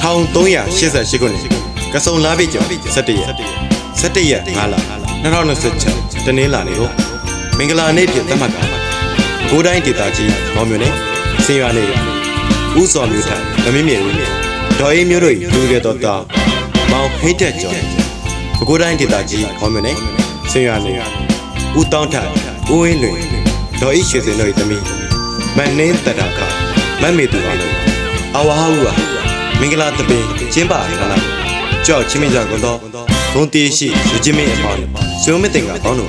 1388ခုနှစ်ကစုံလာပြီကျော်17ရက်5လ2026တနင်္လာနေ့ကိုမင်္ဂလာနေ့ဖြစ်သတ်မှတ်တာကိုးတိုင်းဒေသကြီးမောင်မြို့နယ်စင်ရွာနယ်ဦးစော်မြို့ထံဓမင်းမြေဦးဒေါ်အေးမျိုးတို့လူရဲတော်တာမောင်ဟိတ်တက်ကျော်ကိုးတိုင်းဒေသကြီးမောင်မြို့နယ်စင်ရွာနယ်ဦးတောင်းထဦးဝင်းလွင်ဒေါ်အေးရွှေစင်တို့၏သမီးမန်နှင်းတတာခမတ်မေသူအောင်တို့အဝဟာဦးမင်္ဂလာတပင်ကျင်းပရတာကြောက်ချင်းမကြကုန်တော့ဂုံတီရှိရချင်းမင်းအပေါင်းစုံမတင်ကပေါင်းတို့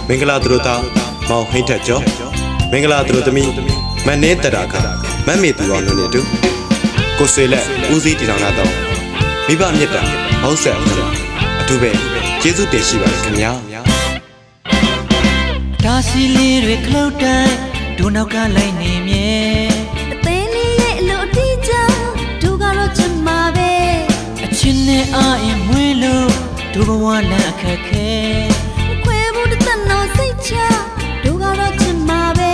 မင်္ဂလာသူတို့သားမောင်ဟိတ်ထက်ကျော်မင်္ဂလာသူတို့သမီးမန်နေတရာခမတ်မေသူအောင်တို့နဲ့တူကိုဆွေလက်ဦးစီးတည်ထောင်လာတော့မိဘမြတ်တာဟောက်ဆက်အထူးပဲကျေးဇူးတင်ရှိပါတယ်ခင်ဗျာဒါစီလေးတွေခလုတ်တိုင်းဒုနောက်ကလိုက်နေမြဲအသေးလေးရဲ့အလို့အတိအကျဒုကတော့ချင်မှာပဲအချင်းနဲ့အားအင်မွေးလို့ဒုဘဝလမ်းအခက်ခဲခွဲဖို့တသက်တော့စိတ်ချဒုကတော့ချင်မှာပဲ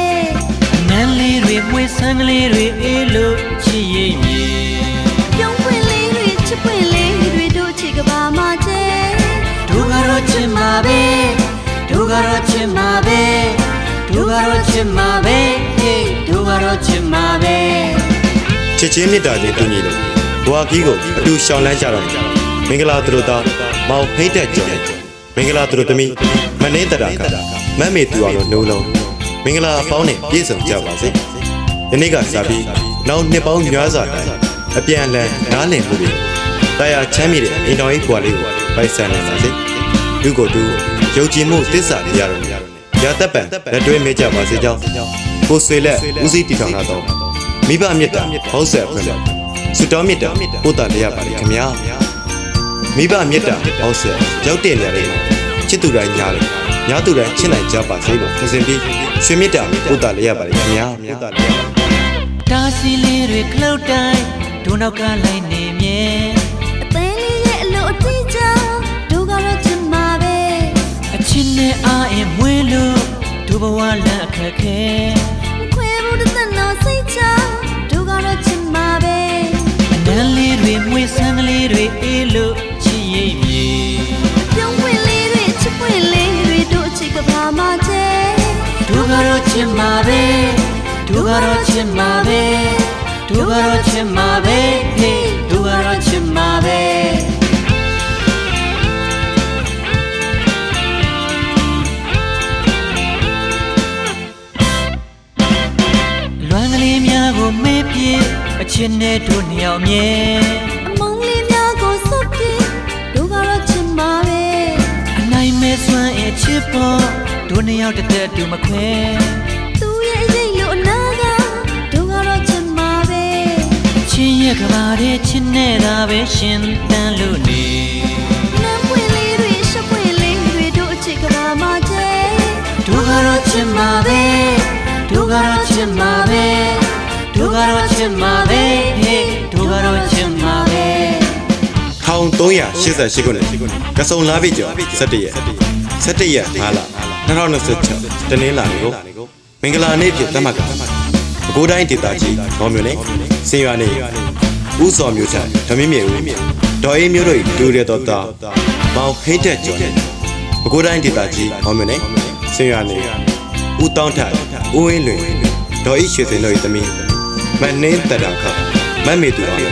နန်းလေးတွေမွေးဆန်းကလေးတွေအေးလို့ချစ်ရိပ်မြေပြုံးပွင့်လေးတွေချစ်ပွင့်လေးတွေတို့ချစ်ကဘာမှချဲဒုကတော့ချင်မှာပဲဒုကတော့ချင်မှာပဲဒုကတော့ချင်မှာပဲဒုကတော့ချင်မှာပဲချစ်ချင်းမြတ်တာချင်းတူညီလို့ဘွားကြီးကိုအတူရှောင်လန်းကြတော့မင်္ဂလာသူတို့သားမောင်ဟိတ်တက်ကျော်မင်္ဂလာသူတို့သမီးမနေတရာကမတ်မေသူအောင်လို့နှုံးလုံးမင်္ဂလာအပေါင်းနဲ့ပြည့်စုံကြပါစေဒီနေ့ကစပြီးနောက်နှစ်ပေါင်းများစွာတိုင်အပြန်အလှန်နားလည်မှုတွေတရားချမ်းမြေတဲ့အိမ်တော်ကြီးဘွားလေးကိုပိုက်ဆံနေပါစေလူကိုတူယုံကြည်မှုတစ္ဆာတရားတော်ရာသက်ပံလက်တွဲမဲကြပါစေကြောင်းကိုဆွေလက်ဦးစီးတည်ထောင်လာတော့မိဘမြတ်တာဟောက်ဆက်ဖွင့်ပါစွတော်မြတ်တာပို့တာတရားပါလေခင်ဗျာမိဘမြတ်တာဟောက်ဆက်ရောက်တဲ့နေရာလေးမှာချစ်သူတိုင်းညားတယ်ညားသူတိုင်းချစ်နိုင်ကြပါစေလို့ပြင်ဆင်ပြီးရွှေမြတ်တာပို့တာတရားပါလေခင်ဗျာဒါစီလေးတွေခလုတ်တိုင်းဒုနောက်ကလိုက်နေမြဲအသေးလေးရဲ့အလို့အတိအကျဒုကတော့ချင်မှာပဲအချင်းနဲ့အားအင်မွေးလို့ဒုဘဝလမ်းအခက်ခဲခွဲဖို့တသက်တော့စိတ်ချဒုကတော့ချင်မှာပဲနန်းလေးတွေမွေးဆန်းကလေးတွေအေးလို့ချစ်ရိပ်မြေပြုံးပွင့်လေးတွေချစ်ပွင့်လေးတွေတို့ချစ်ကဘာမှချဲဒုကတော့ချင်မှာပဲဒုကတော့ချင်မှာပဲဒုကတော့ချင်မှာပဲဒုကတော့ချင်မှာပဲလွမ်းကလေးများကိုမေးပြအချင်းနဲ့တို့နှစ်ယောက်မြဲအမုန်းလေးများကိုစွတ်ပြဒုကတော့ချင်မှာပဲအနိုင်မဲ့စွမ်းရဲ့ချစ်ပေါ်တို့နှစ်ယောက်တစ်သက်တူမခွဲသူရဲ့ရိတ်လို့အနာကဒုကတော့ချင်မှာပဲချင်းရဲ့ကဘာတဲ့ချစ်နေတာပဲရှင်တန်းလို့နေနမ်းပွင့်လေးတွေရှက်ပွင့်လေးတွေတို့အချစ်ကဘာမှချဲဒုကတော့ချင်မှာပဲဒုကတော့ချင်မှာပဲဒုကတော့ချင်မှာပဲဒုကတော့ချင်မှာပဲ1388ခုနှစ်ကစုံလာပြီကျော်17ရက်5လ2026တနင်္လာနေ့ကိုမင်္ဂလာနေ့ဖြစ်သတ်မှတ်တာကိုးတိုင်းဒေသကြီးမောင်မြို့နယ်စင်ရွာနယ်ဦးစော်မြို့ထံဓမင်းမြေဦးဒေါ်အေးမျိုးတို့လူရဲတော်တာမောင်ဟိတ်တက်ကျော်ကိုးတိုင်းဒေသကြီးမောင်မြို့နယ်စင်ရွာနယ်ဦးတောင်းထဦးဝင်းလွင်ဒေါ်အေးရွှေစင်တို့၏သမီးမန်နှင်းတရာခမတ်မေသူအောင်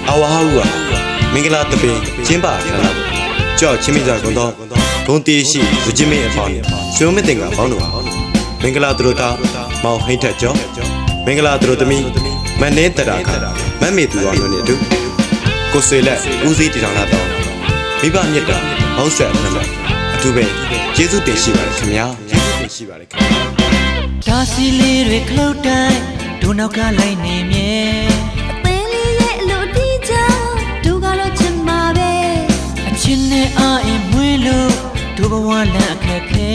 အဝဟာဦးမင်္ဂလာတပင်ကျင်းပရတာကြောက်ချင်းမကြကုန်တော့ဂုံတီရှိရချင်းမင်းအပေါင်းစုံမတင်ကပေါင်းတို့မင်္ဂလာသူတို့သားမောင်ဟိတ်ထက်ကျော်မင်္ဂလာသူတို့သမီးမန်နေတရာခမတ်မေသူအောင်တို့နဲ့တူကိုဆွေလက်ဦးစီးတည်ထောင်လာတော့မိဘမြတ်တာဟောက်ဆက်အထူးပဲကျေးဇူးတင်ရှိပါတယ်ခင်ဗျာဒါစီလေးတွေခလုတ်တိုင်းဒုနောက်ကလိုက်နေမြဲအသေးလေးရဲ့အလို့အတိအကျဒုကတော့ချင်မှာပဲအချင်းနဲ့အားအင်မွေးလို့ဒုဘဝလမ်းအခက်ခဲ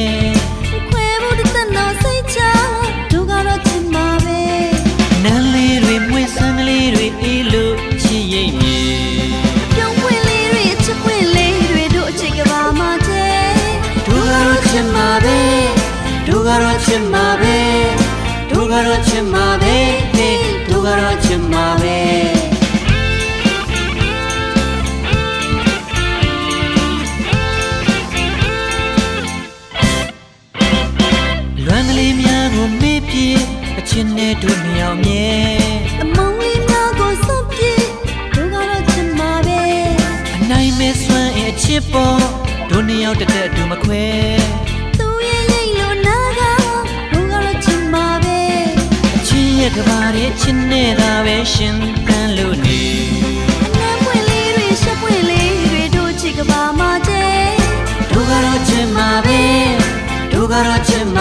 ခွဲဖို့တသက်တော့စိတ်ချဒုကတော့ချင်မှာပဲနန်းလေးတွေမွေးဆန်းကလေးတွေအေးလို့ချစ်ရိပ်မြေပြုံးပွင့်လေးတွေချစ်ပွင့်လေးတွေတို့အချစ်ကဘာမှချဲဒုကတော့ချင်မှာပဲဒုကတော့ချင်မှာပဲဒုကတော့ချင်မှာပဲဒုကတော့ချင်မှာပဲ တို့နှစ်ယောက်မြဲ အမောင်လေးများကိုစွန့်ပြေးတို့ကတော့ချင်မှာပဲ အနိုင်မဲ့စွမ်းအချစ်ပေါ်တို့နှစ်ယောက်တက်တူမခွဲ သူရဲ့ရိတ်လို့နာကတို့ကတော့ချင်မှာပဲ အချင်းရဲ့ကဘာရဲ့ချစ်နေတာပဲရှင်သန်လို့နေ အနံပွင့်လေးတွေရှက်ပွင့်လေးတွေတို့ချစ်ကဘာမှာကျဲ တို့ကတော့ချင်မှာပဲတို့ကတော့ချင်မှာ